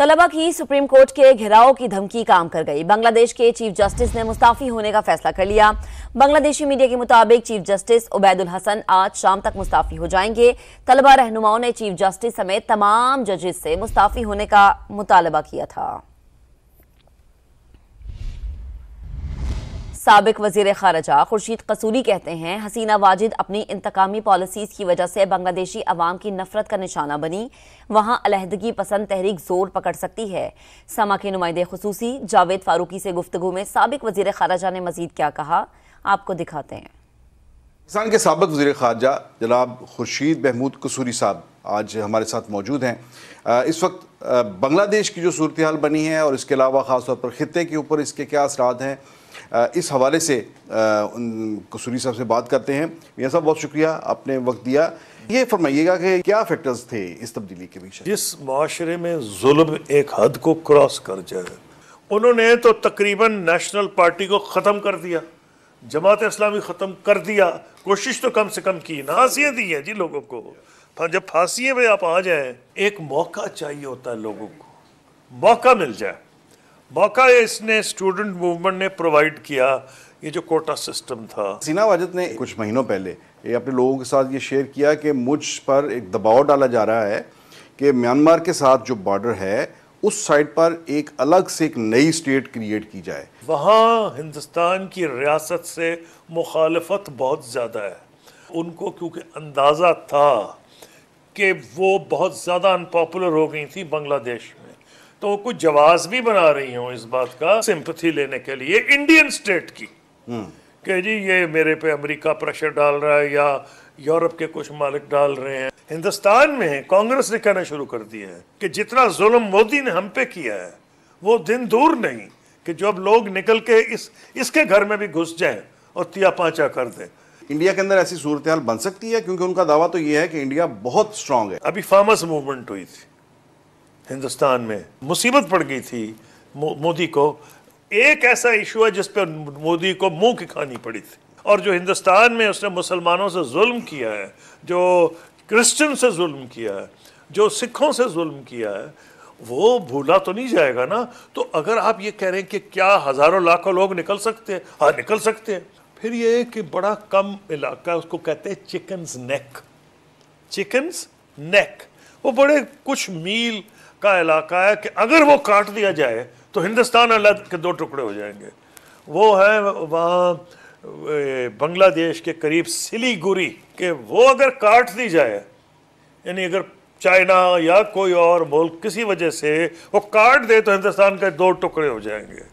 तलबा की supreme court के घेराव की धमकी काम कर गई। बांग्लादेश के चीफ जस्टिस ने मुस्ताफी होने का फैसला कर लिया। बांग्लादेशी मीडिया के मुताबिक चीफ जस्टिस उबैदुल हसन आज शाम तक मुस्ताफी हो जाएंगे। तलबा रहनुमाओं ने चीफ जस्टिस समेत तमाम जजेस से मुस्ताफी होने का मुतालबा किया था। साबिक वजीर खारजा खुर्शीद कसूरी कहते हैं, हसीना वाजिद अपनी इंतकामी पॉलिसीज की वजह से बांग्लादेशी अवाम की नफरत का निशाना बनी। वहां अलहदगी पसंद तहरीक जोर पकड़ सकती है। समा के नुमाइंदे खुसूसी जावेद फारूकी से गुफ्तगू में साबिक वजीर खारजा ने मजीद क्या कहा, आपको दिखाते हैं। पाकिस्तान के साबिक वज़ीर ख़ारजा जनाब खुर्शीद महमूद कसूरी साहब आज हमारे साथ मौजूद हैं। इस वक्त बांग्लादेश की जो सूरत हाल बनी है और इसके अलावा ख़ास तौर पर ख़ित्ते के ऊपर इसके क्या असरात हैं, इस हवाले से कसूरी साहब से बात करते हैं। मियां साहब, बहुत शुक्रिया आपने वक्त दिया। ये फरमाइएगा कि क्या फैक्टर्स थे इस तब्दीली के पीछे? जिस माशरे में जुल्म एक हद को क्रॉस कर जाए, उन्होंने तो तकरीबन नेशनल पार्टी को ख़त्म कर दिया, जमात इस्लामी ख़त्म कर दिया। कोशिश तो कम से कम की, फांसियाँ दी हैं जी लोगों को। जब फांसियों में आप आ जाएं, एक मौका चाहिए होता है लोगों को, मौका मिल जाए। मौका इसने स्टूडेंट मूवमेंट ने प्रोवाइड किया, ये जो कोटा सिस्टम था। हसीना वाजिद ने कुछ महीनों पहले ये अपने लोगों के साथ ये शेयर किया कि मुझ पर एक दबाव डाला जा रहा है कि म्यांमार के साथ जो बॉर्डर है उस साइड पर एक अलग से एक नई स्टेट क्रिएट की जाए। वहाँ हिंदुस्तान की रियासत से मुखालफत बहुत ज़्यादा है उनको, क्योंकि अंदाज़ा था कि वो बहुत ज़्यादा अनपॉपुलर हो गई थी बांग्लादेश में, तो वो कुछ जवाब भी बना रही हूँ इस बात का सिंपैथी लेने के लिए इंडियन स्टेट की, कि जी ये मेरे पे अमेरिका प्रेशर डाल रहा है या यूरोप के कुछ मालिक डाल रहे हैं। हिंदुस्तान में कांग्रेस ने कहना शुरू कर दिया है कि जितना जुल्म मोदी ने हम पे किया है वो दिन दूर नहीं कि जो अब लोग निकल के इसके घर में भी घुस जाएं और तिया पांचा कर दें। इंडिया के अंदर ऐसी सूरत हाल बन सकती है, क्योंकि उनका दावा तो ये है कि इंडिया बहुत स्ट्रांग है। अभी फार्मर्स मूवमेंट हुई थी हिंदुस्तान में, मुसीबत पड़ गई थी मोदी को। एक ऐसा इशू है जिस पर मोदी को मुंह की खानी पड़ी थी, और जो हिंदुस्तान में उसने मुसलमानों से जुल्म किया है, जो क्रिश्चियन से जुल्म किया है, जो सिखों से जुल्म किया है, वो भूला तो नहीं जाएगा ना। तो अगर आप ये कह रहे हैं कि क्या हज़ारों लाखों लोग निकल सकते हैं, हाँ निकल सकते हैं। फिर ये कि बड़ा कम इलाका, उसको कहते हैं चिकन्स नेक। चिकन्स नेक वो बड़े कुछ मील का इलाका है कि अगर वो काट दिया जाए तो हिंदुस्तान अलग के दो टुकड़े हो जाएंगे। वो है वहाँ बांग्लादेश के करीब सिलीगुड़ी के, वो अगर काट दी जाए, यानी अगर चाइना या कोई और मुल्क किसी वजह से वो काट दे तो हिंदुस्तान के दो टुकड़े हो जाएंगे।